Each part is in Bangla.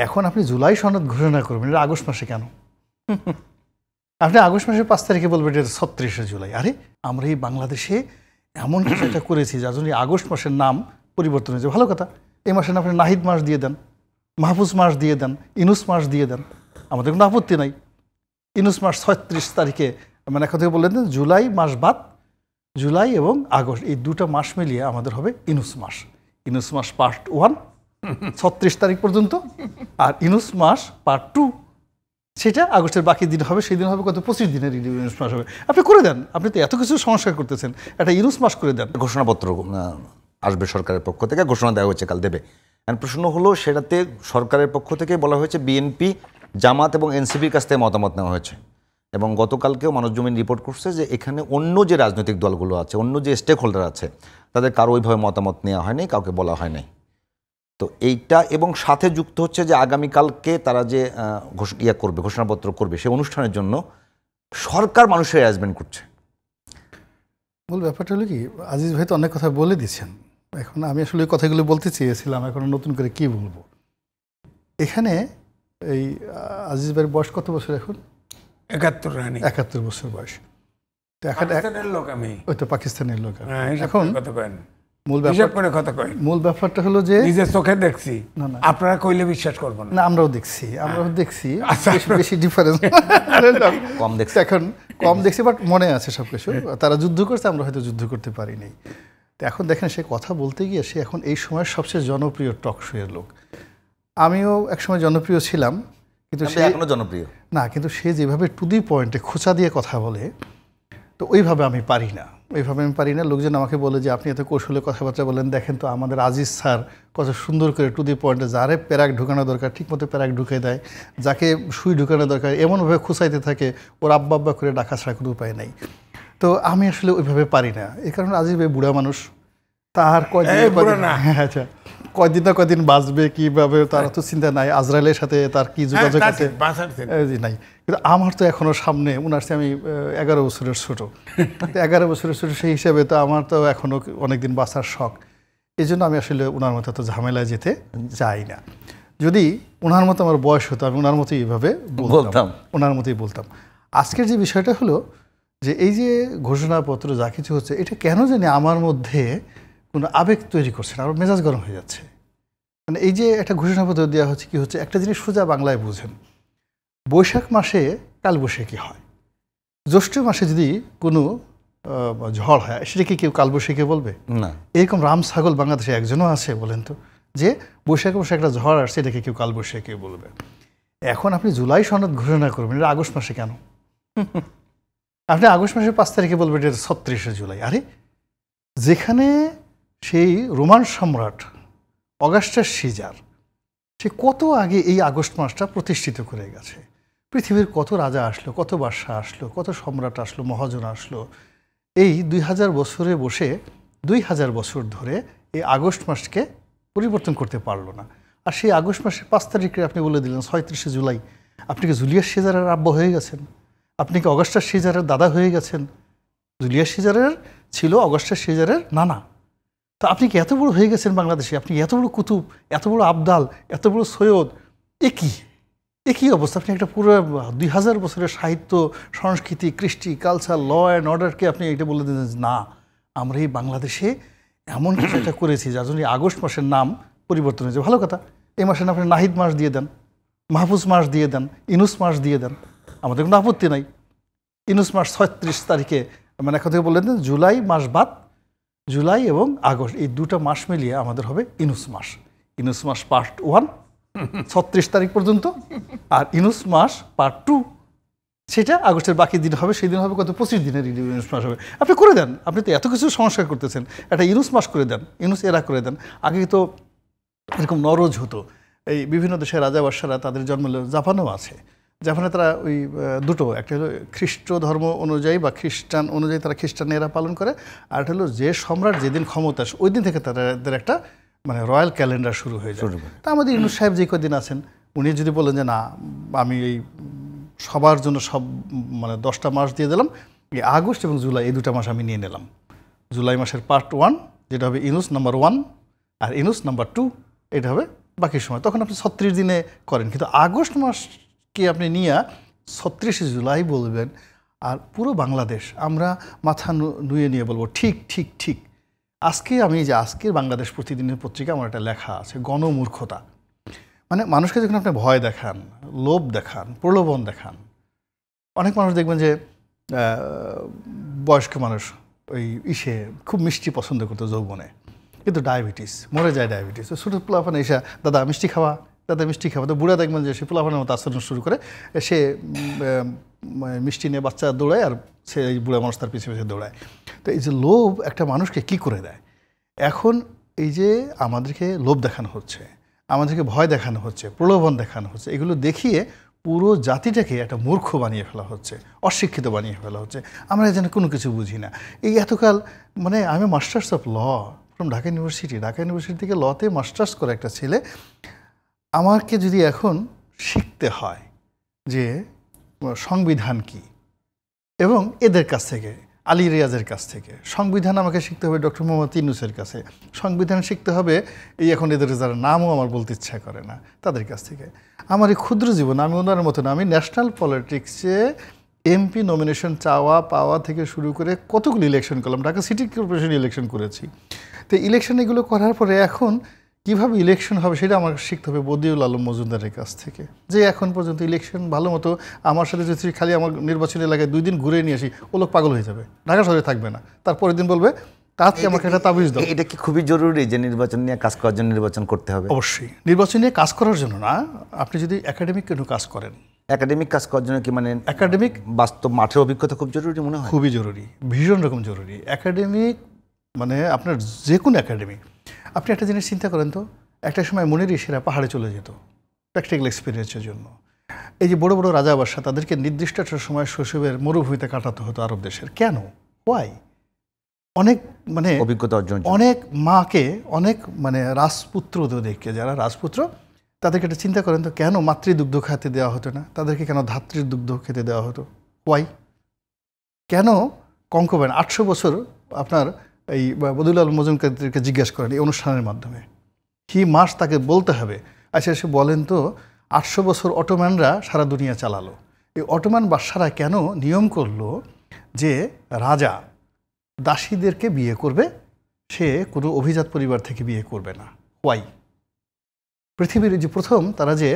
এখন আপনি জুলাই সনদ ঘোষণা করবেন, এটা আগস্ট মাসে কেন? আপনি আগস্ট মাসের 5 তারিখে বলবেন এটা 36শে জুলাই। আরে আমরা এই বাংলাদেশে এমন কিছু একটা করেছি যার জন্য আগস্ট মাসের নাম পরিবর্তন হয়েছে। ভালো কথা, এই মাসের নাম আপনি নাহিদ মাস দিয়ে দেন, মাহফুজ মাস দিয়ে দেন, ইনুস মাস দিয়ে দেন, আমাদের কোনো আপত্তি নাই। ইনুস মাস 36 তারিখে, মানে এখন থেকে বললেন জুলাই মাস বাদ, জুলাই এবং আগস্ট এই দুটো মাস মিলিয়ে আমাদের হবে ইনুস মাস। ইনুস মাস পার্ট 1 36 তারিখ পর্যন্ত, আর ইনুস মাস পার্ট 2 সেটা আগস্টের বাকি দিন হবে, সেই দিন হবে কত 25 দিনের ইনুস মাস হবে। আপনি করে দেন, আপনি তো এত কিছু সংস্কার করতেছেন, একটা ইনুস মাস করে দেন। ঘোষণাপত্র আসবে সরকারের পক্ষ থেকে, ঘোষণা দেওয়া হচ্ছে কাল দেবে। প্রশ্ন হলো সেটাতে সরকারের পক্ষ থেকে বলা হয়েছে বিএনপি, জামাত এবং এনসিপির কাছ থেকে মতামত নেওয়া হয়েছে, এবং গতকালকেও মানবজমিন রিপোর্ট করছে যে এখানে অন্য যে রাজনৈতিক দলগুলো আছে, অন্য যে স্টেক হোল্ডার আছে, তাদের কারো ওইভাবে মতামত নেওয়া হয়নি, কাউকে বলা হয় নাই। তো এইটা এবং সাথে যুক্ত হচ্ছে যে আগামীকালকে তারা যে করবে, ঘোষণাপত্র করবে, সেই অনুষ্ঠানের জন্য সরকার মানুষের অ্যারেঞ্জমেন্ট করছে। মূল ব্যাপারটা হলো কি, আজিজ ভাই তো অনেক কথা বলে দিচ্ছেন, এখন আমি আসলে ওই কথাগুলো বলতে চেয়েছিলাম, এখন নতুন করে কি বলবো। এখানে এই আজিজ ভাইয়ের বয়স কত বছর এখন? 71 বছর বয়স। ওই তো পাকিস্তানের লোক। এখন মূল ব্যাপারটা হলো যে নিজের চোখে দেখছি, আপনারা কইলে বিশ্বাস করবেন না। আমরাও দেখছি বেশি ডিফারেন্স কম দেখছি, এখন কম দেখছি, বাট মনে আছে সবকিছু। তারা যুদ্ধ করছে, আমরা হয়তো যুদ্ধ করতে পারিনি। তো এখন দেখেন, সে কথা বলতে গিয়ে সে এখন এই সময় সবচেয়ে জনপ্রিয় টক শোয়ের লোক। আমিও একসময় জনপ্রিয় ছিলাম, কিন্তু সে এখনো জনপ্রিয় না। কিন্তু সে যেভাবে টু দি পয়েন্টে খোঁচা দিয়ে কথা বলে, তো ওইভাবে আমি পারি না, লোকজন আমাকে বলে যে আপনি এত কৌশলে কথাবার্তা বলেন, দেখেন তো আমাদের আজিজ স্যার কত সুন্দর করে টু দি পয়েন্টে, যারে প্যারাক ঢুকানো দরকার ঠিকমতো প্যারাক ঢুকে দেয়, যাকে সুই ঢুকানো দরকার এমনভাবে খুঁচাইতে থাকে, ওর আব্বা করে ডাকা ছাড়া কোনো উপায় নাই। তো আমি আসলে ওইভাবে পারি না। এই কারণে আজিজ ভাই বুড়া মানুষ, তার কয়দিন বাঁচবে কিভাবে তার তো চিন্তা নাই, আজরাইলের সাথে তার কি যোগাযোগ আছে নাই। কিন্তু আমার তো এখনো সামনে, উনার চেয়ে আমি 11 বছরের ছোট, 11 বছরের ছোট, সেই হিসাবে তো আমার তো এখনো অনেকদিন বাঁচার শখ। এই জন্য আমি আসলে ওনার মতো তো ঝামেলায় যেতে চাই না। যদি ওনার মতো আমার বয়স হতো, আমি ওনার মতোই এইভাবে বলতাম। আজকের যে বিষয়টা হলো যে এই যে ঘোষণাপত্র যা কিছু হচ্ছে, এটা কেন জানি আমার মধ্যে কোনো আবেগ তৈরি করছে না, আমার মেজাজ গরম হয়ে যাচ্ছে। মানে এই যে একটা ঘোষণাপত্র দেওয়া হচ্ছে, কি হচ্ছে, একটা জিনিস সোজা বাংলায় বুঝেন। বৈশাখ মাসে কালবৈশাখী হয়, জ্যৈষ্ঠ মাসে যদি কোনো ঝড় হয়, সেটাকে কেউ কালবৈশাখী বলবে না। এরকম রাম ছাগল বাংলাদেশে একজনও আছে বলেন তো, যে বৈশাখ মাসে একটা ঝড় আসছে এটাকে কেউ কালবৈশাখী বলবে? এখন আপনি জুলাই সনদ ঘোষণা করবেন, এটা আগস্ট মাসে কেন? আপনি আগস্ট মাসের 5 তারিখে বলবেন এটা 36শে জুলাই। আরে যেখানে সেই রোমান সম্রাট অগাস্টাস সিজার, সে কত আগে এই আগস্ট মাসটা প্রতিষ্ঠিত করে গেছে। পৃথিবীর কত রাজা আসলো, কত বাদশাহ আসলো, কত সম্রাট আসলো, মহাজন আসলো, এই 2000 বছরে বসে 2000 বছর ধরে এই আগস্ট মাসকে পরিবর্তন করতে পারলো না। আর সেই আগস্ট মাসের 5 তারিখে আপনি বলে দিলেন 36শে জুলাই। আপনি কি জুলিয়াস সিজারের আব্বা হয়ে গেছেন? আপনি কি অগাস্টাস সিজারের দাদা হয়ে গেছেন? জুলিয়াস সিজারের ছিল অগাস্টাস সিজারের নানা। তো আপনি কি এত বড় হয়ে গেছেন বাংলাদেশে? আপনি এত বড় কুতুব, এত বড় আবদাল, এত বড় সৈয়দ, একই অবস্থা। আপনি একটা পুরো 2000 বছরের সাহিত্য, সংস্কৃতি, কৃষ্টি, কালচার, ল অ্যান্ড অর্ডারকে আপনি এটা বলে দিলেন না, আমরা এই বাংলাদেশে এমন কিছু একটা করেছি যার জন্য আগস্ট মাসের নাম পরিবর্তন হয়েছে। ভালো কথা, এই মাসের নাম আপনি নাহিদ মাস দিয়ে দেন, মাহফুজ মাস দিয়ে দেন, ইনুস মাস দিয়ে দেন, আমাদের কোনো আপত্তি নাই। ইনুস মাস 36 তারিখে, মানে এখন থেকে বললেন জুলাই মাস বাদ, জুলাই এবং আগস্ট এই দুটো মাস মিলিয়ে আমাদের হবে ইনুস মাস। ইনুস মাস পার্ট 1 36 তারিখ পর্যন্ত, আর ইনুস মাস পার্ট 2 সেটা আগস্টের বাকি দিন হবে, সেই দিন হবে কত 25 দিনের ইনুস মাস হবে। আপনি করে দেন, আপনি তো এত কিছু সংস্কার করতেছেন, একটা ইনুস মাস করে দেন, ইনুস এরা করে দেন। আগে তো এরকম নরজ হতো, এই বিভিন্ন দেশের রাজা বাদশারা তাদের জন্ম, জাপানেও আছে, জাপানে তারা ওই দুটো, একটা হলো খ্রিস্ট ধর্ম অনুযায়ী বা খ্রিস্টান অনুযায়ী তারা খ্রিস্টানেরা পালন করে, আর একটা হলো যে সম্রাট যেদিন ক্ষমতা আসে ওই দিন থেকে তাদের একটা মানে রয়্যাল ক্যালেন্ডার শুরু হয়ে যায়। তা আমাদের ইউনুস সাহেব যে কদিন আছেন, উনি যদি বলেন যে না আমি এই সবার জন্য সব মানে 10টা মাস দিয়ে দিলাম, এই আগস্ট এবং জুলাই এই 2টা মাস আমি নিয়ে নিলাম। জুলাই মাসের পার্ট 1 যেটা হবে ইনুস নাম্বার 1, আর ইনুস নাম্বার 2 এটা হবে বাকি সময় তখন আপনি 36 দিনে করেন, কিন্তু আগস্ট মাসকে আপনি নিয়ে 36শে জুলাই বলবেন আর পুরো বাংলাদেশ আমরা মাথা নুয়ে নিয়ে বলবো ঠিক ঠিক ঠিক। আজকে আমি যে আজকের বাংলাদেশ প্রতিদিনের পত্রিকা আমার একটা লেখা আছে, গণমূর্খতা। মানে মানুষকে যখন আপনি ভয় দেখান, লোভ দেখান, প্রলোভন দেখান, অনেক মানুষ দেখবেন যে বয়স্ক মানুষ ওই খুব মিষ্টি পছন্দ করতো যৌবনে, কিন্তু ডায়াবেটিস, মরে যায় ডায়াবেটিস। ছোটো পোলাপানে এসে দাদা মিষ্টি খাওয়া, দাদা মিষ্টি খাওয়া, তো বুড়া দেখবেন যে সে পোলাপানের মতো আচরণ শুরু করে, সে মিষ্টি নিয়ে বাচ্চা দৌড়ায় আর সে এই বুড়া মানুষ তার পিছিয়ে পিছিয়ে দৌড়ায়। তো এই যে লোভ একটা মানুষকে কি করে দেয়, এখন এই যে আমাদেরকে লোভ দেখানো হচ্ছে, আমাদেরকে ভয় দেখানো হচ্ছে, প্রলোভন দেখানো হচ্ছে, এগুলো দেখিয়ে পুরো জাতিটাকে একটা মূর্খ বানিয়ে ফেলা হচ্ছে, অশিক্ষিত বানিয়ে ফেলা হচ্ছে। আমরা যেন কোনো কিছু বুঝি না। এই এতকাল মানে আমি masters of law from Dhaka university থেকে লতে মাস্টার্স করে একটা ছেলে, আমাকে যদি এখন শিখতে হয় যে সংবিধান কি, এবং এদের কাছ থেকে আলী রিয়াজের কাছ থেকে, সংবিধান আমাকে শিখতে হবে ডক্টর মোহাম্মদ ইউনূসের কাছে, সংবিধান শিখতে হবে এই এখন এদের যারা নামও আমার বলতে ইচ্ছা করে না তাদের কাছ থেকে। আমার এই ক্ষুদ্র জীবন, আমি ওনার মতো না, আমি ন্যাশনাল পলিটিক্সে এমপি নমিনেশন চাওয়া পাওয়া থেকে শুরু করে কতগুলো ইলেকশন করলাম, ঢাকা সিটি কর্পোরেশন ইলেকশন করেছি। তো ইলেকশন এগুলো করার পরে এখন কীভাবে ইলেকশন হবে সেটা আমার শিখতে হবে বদিউল আলম মজুমদারের কাছ থেকে, যে এখন পর্যন্ত ইলেকশন ভালো মতো আমার সাথে যদি খালি আমার নির্বাচনী এলাকায় 2 দিন ঘুরে নিয়ে আসি, ও লোক পাগল হয়ে যাবে, ঢাকা শহরে থাকবে না, তারপরের দিন বলবে তাতে আমাকে একটা তাবিজ দাও। এটা কি খুবই জরুরি যে নির্বাচন নিয়ে কাজ করার জন্য নির্বাচন করতে হবে? অবশ্যই নির্বাচন নিয়ে কাজ করার জন্য না, আপনি যদি একাডেমিক কোনো কাজ করেন, একাডেমিক কাজ করার জন্য কি মানে একাডেমিক বাস্তব মাঠের অভিজ্ঞতা খুব জরুরি মনে হয়? খুবই জরুরি, ভীষণ রকম জরুরি। একাডেমিক মানে আপনার যে কোনো একাডেমিক, আপনি একটা জিনিস চিন্তা করেন তো, একটা সময় মনের ঋষিরা পাহাড়ে চলে যেত প্র্যাকটিক্যাল এক্সপিরিয়েন্সের জন্য। এই যে বড় বড় রাজা বাদশা, তাদেরকে নির্দিষ্ট একটা সময় শৈশবের মরুভূমিতে কাটাতে হতো আরব দেশের। কেন? হোয়াই? অনেক মানে অভিজ্ঞতা অর্জন, অনেক মাকে, অনেক মানে রাজপুত্রদেরকে, যারা রাজপুত্র তাদেরকে একটা চিন্তা করেন তো, কেন মাতৃদুগ্ধ খেতে দেওয়া হতো না তাদেরকে, কেন ধাত্রীর দুগ্ধ খেতে দেওয়া হতো? হোয়াই? কেন কঙ্কবেন 800 বছর আপনার এই বদিউল আলম মজুমদারকে জিজ্ঞেস করেন এই অনুষ্ঠানের মাধ্যমে, কি মাস তাকে বলতে হবে। আচ্ছা এসে বলেন তো, 800 বছর অটোম্যানরা সারা দুনিয়া চালালো, এই অটোম্যান বাদশারা কেন নিয়ম করলো যে রাজা দাসীদেরকে বিয়ে করবে, সে কোনো অভিজাত পরিবার থেকে বিয়ে করবে না? হোয়াই? পৃথিবীর যে প্রথম তারা যে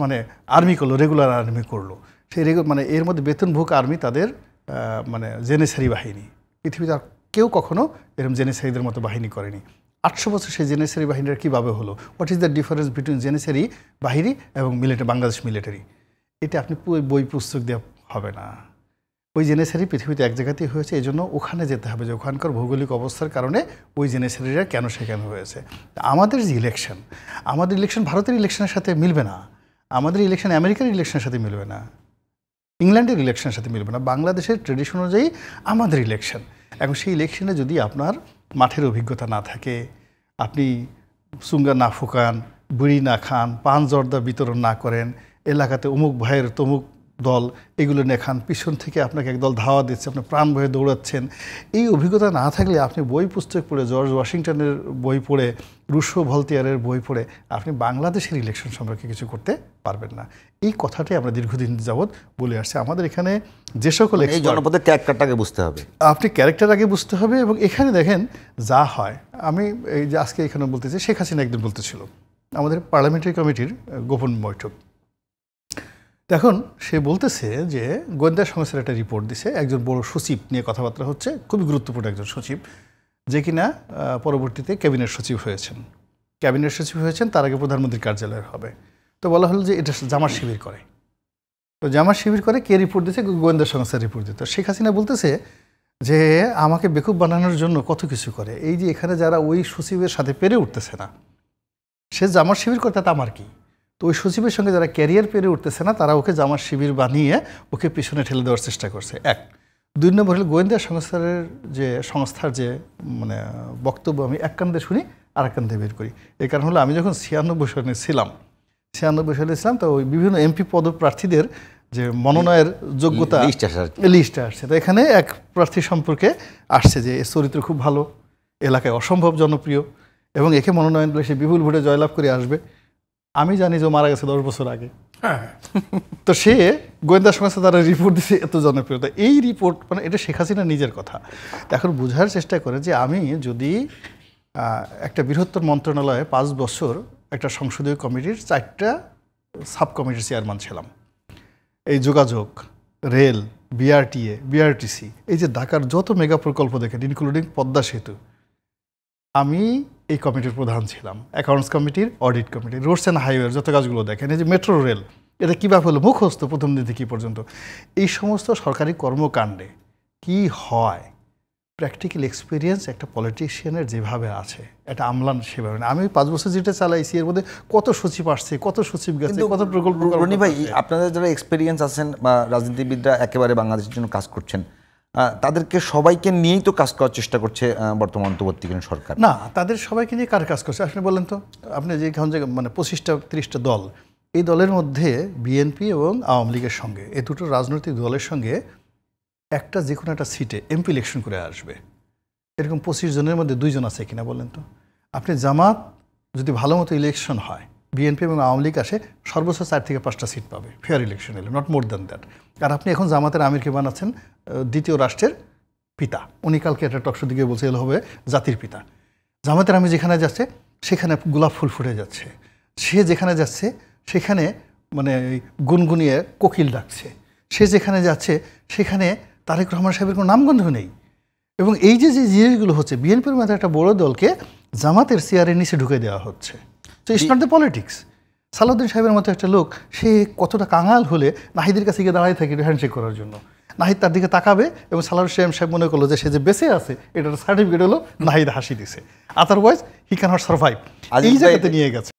মানে আর্মি করলো, রেগুলার আর্মি করলো, সেই মানে এর মধ্যে বেতনভোগ আর্মি তাদের মানে জেনেসারি বাহিনী, পৃথিবীতে আর কেউ কখনো এরকম জেনেসারিদের মতো বাহিনী করেনি। 800 বছর সেই জেনেসারি বাহিনীরা কীভাবে হলো? What is the difference between janissary বাহিনী এবং বাংলাদেশ মিলিটারি? এটা আপনি বই পুস্তক দিয়ে হবে না। ওই জেনেসারি পৃথিবীতে এক জায়গাতেই হয়েছে, এই জন্য ওখানে যেতে হবে যে ওখানকার ভৌগোলিক অবস্থার কারণে ওই জেনেসারিরা কেন সেখানে হয়েছে। আমাদের যে ইলেকশন, আমাদের ইলেকশন ভারতের ইলেকশনের সাথে মিলবে না, আমাদের ইলেকশন আমেরিকার ইলেকশনের সাথে মিলবে না, ইংল্যান্ডের ইলেকশনের সাথে মিলবে না। বাংলাদেশের ট্রেডিশন অনুযায়ী আমাদের ইলেকশন। এখন সেই ইলেকশনে যদি আপনার মাঠের অভিজ্ঞতা না থাকে, আপনি সুঙ্গা না ফুকান, বুড়ি না খান, পান জর্দা বিতরণ না করেন, এলাকাতে অমুক ভাইয়ের তমুক দল এগুলো নেখান, পিছন থেকে আপনাকে একদল ধাওয়া দিচ্ছে, আপনি প্রাণ ভয়ে দৌড়াচ্ছেন, এই অভিজ্ঞতা না থাকলে আপনি বই পুস্তক পড়ে, জর্জ ওয়াশিংটনের বই পড়ে, রুশো ভলতিয়ারের বই পড়ে আপনি বাংলাদেশের ইলেকশন সম্পর্কে কিছু করতে পারবেন না। এই কথাটাই আমরা দীর্ঘদিন যাবৎ বলে আসছি। আমাদের এখানে যে সকল এই জনপদের ক্যারেক্টারটাকে বুঝতে হবে, আপনি ক্যারেক্টার আগে বুঝতে হবে। এবং এখানে দেখেন যা হয়, আমি এই যে আজকে এখানে বলতেছি, শেখ হাসিনা একদিন বলতেছিল আমাদের পার্লামেন্টারি কমিটির গোপন বৈঠক, এখন সে বলতেছে যে গোয়েন্দা সংস্থার একটা রিপোর্ট দিছে, একজন বড় সচিব নিয়ে কথাবার্তা হচ্ছে, খুবই গুরুত্বপূর্ণ একজন সচিব, যে কিনা পরবর্তীতে ক্যাবিনেট সচিব হয়েছেন। ক্যাবিনেট সচিব হয়েছেন, তার আগে প্রধানমন্ত্রীর কার্যালয়ের হবে। তো বলা হলো যে এটা জামাত শিবির করে। তো জামাত শিবির করে কে রিপোর্ট দিচ্ছে? গোয়েন্দা সংস্থার রিপোর্ট দিতে। শেখ হাসিনা বলতেছে যে আমাকে বেকুব বানানোর জন্য কত কিছু করে, এই যে এখানে যারা ওই সচিবের সাথে পেরে উঠতেছে না, সে জামাত শিবির করে, তাতে আমার কি? তো ওই সচিবের সঙ্গে যারা ক্যারিয়ার পেরে উঠতেছে না, তারা ওকে জামাত শিবির বানিয়ে ওকে পিছনে ঠেলে দেওয়ার চেষ্টা করছে। 1 2 নম্বর হলো গোয়েন্দা সংস্থার যে মানে বক্তব্য আমি এক কান্দে শুনি আর এক কান্দে বের করি। এই কারণ হলো আমি যখন 96 সালে ছিলাম, তো ওই বিভিন্ন এমপি পদপ্রার্থীদের যে মনোনয়নের যোগ্যতা লিস্টে আসছে। তো এখানে এক প্রার্থী সম্পর্কে আসছে যে এর চরিত্র খুব ভালো, এলাকায় অসম্ভব জনপ্রিয়, এবং একে মনোনয়ন দিলে সে বিপুল ভোটে জয়লাভ করে আসবে। আমি জানি যে ও মারা গেছে 10 বছর আগে, তো সে গোয়েন্দা সংস্থা তারা রিপোর্ট দিচ্ছে এত জনপ্রিয়তা। এই রিপোর্ট মানে এটা শেখ হাসিনা নিজের কথা। এখন বোঝার চেষ্টা করে যে আমি যদি একটা বৃহত্তর মন্ত্রণালয়ে 5 বছর একটা সংসদীয় কমিটির 4টা সাব কমিটির চেয়ারম্যান ছিলাম, এই যোগাযোগ, রেল, বিআরটিএ, বিআরটিসি, এই যে ঢাকার যত মেগা প্রকল্প দেখেন ইনক্লুডিং পদ্মা সেতু, আমি এই কমিটির প্রধান ছিলাম। অ্যাকাউন্টস কমিটির, অডিট কমিটির, রোডস অ্যান্ড হাইওয়ের যত কাজগুলো দেখেন, এই যে মেট্রো রেল, এটা কীভাবে হলো মুখস্থ প্রথম দিন থেকে পর্যন্ত। এই সমস্ত সরকারি কর্মকাণ্ডে কি হয়, প্র্যাকটিক্যাল এক্সপিরিয়েন্স একটা পলিটিশিয়ানের যেভাবে আছে, এটা আমলান সেভাবে না। আমি 5 বছর যেটা চালাইছি এর মধ্যে কত সচিব আসছে, কত সচিব গেছে, কত প্রকল্প। রনি ভাই, আপনাদের যারা এক্সপিরিয়েন্স আছেন বা রাজনীতিবিদরা একেবারে বাংলাদেশের জন্য কাজ করছেন, তাদেরকে সবাইকে নিয়েই তো কাজ করার চেষ্টা করছে বর্তমান অন্তর্বর্তীকালীন সরকার। না, তাদের সবাইকে নিয়ে কার কাজ করছে আপনি বলেন তো? আপনি যে এখন যে মানে 25টা-30টা দল, এই দলের মধ্যে বিএনপি এবং আওয়ামী লীগের সঙ্গে, এই দুটো রাজনৈতিক দলের সঙ্গে একটা যে কোনো একটা সিটে এমপি ইলেকশন করে আসবে, এরকম 25 জনের মধ্যে 2 জন আছে কিনা বলেন তো? আপনি জামাত যদি ভালো মতো ইলেকশন হয়, বিএনপি এবং আওয়ামী লীগ আসে, সর্বোচ্চ 4 থেকে 5টা সিট পাবে ফেয়ার ইলেকশন এলে, নট মোর দ্যান দ্যাট। আর আপনি এখন জামাতের আমিরকে বানাচ্ছেন দ্বিতীয় রাষ্ট্রের পিতা। উনি কালকে একটা টকশো দিকে বলছে এলো হবে জাতির পিতা। জামাতের আমির যেখানে যাচ্ছে সেখানে গোলাপ ফুল ফুটে যাচ্ছে, সে যেখানে যাচ্ছে সেখানে মানে গুনগুনিয়ে কোকিল ডাকছে, সে যেখানে যাচ্ছে সেখানে তারেক রহমান সাহেবের কোনো নামগন্ধ নেই। এবং এই যে যে জিনিসগুলো হচ্ছে, বিএনপির মধ্যে একটা বড় দলকে জামাতের চেয়ারের নিচে ঢুকে দেওয়া হচ্ছে। তো it's not the politics. Salauddin সাহেবের মতো একটা লোক, সে কতটা কাঙাল হলে নাহিদের কাছে গিয়ে দাঁড়ায় থাকে হ্যান্ডশেক করার জন্য। নাহিদ তার দিকে তাকাবে এবং সালাউদ্দিন সাহেব মনে করলো যে সে যে বেঁচে আছে এটার সার্টিফিকেট হলো নাহিদ হাসি দিছে, আদারওয়াইজ হি ক্যানট সার্ভাইভ। এই জায়গাতে নিয়ে গেছে।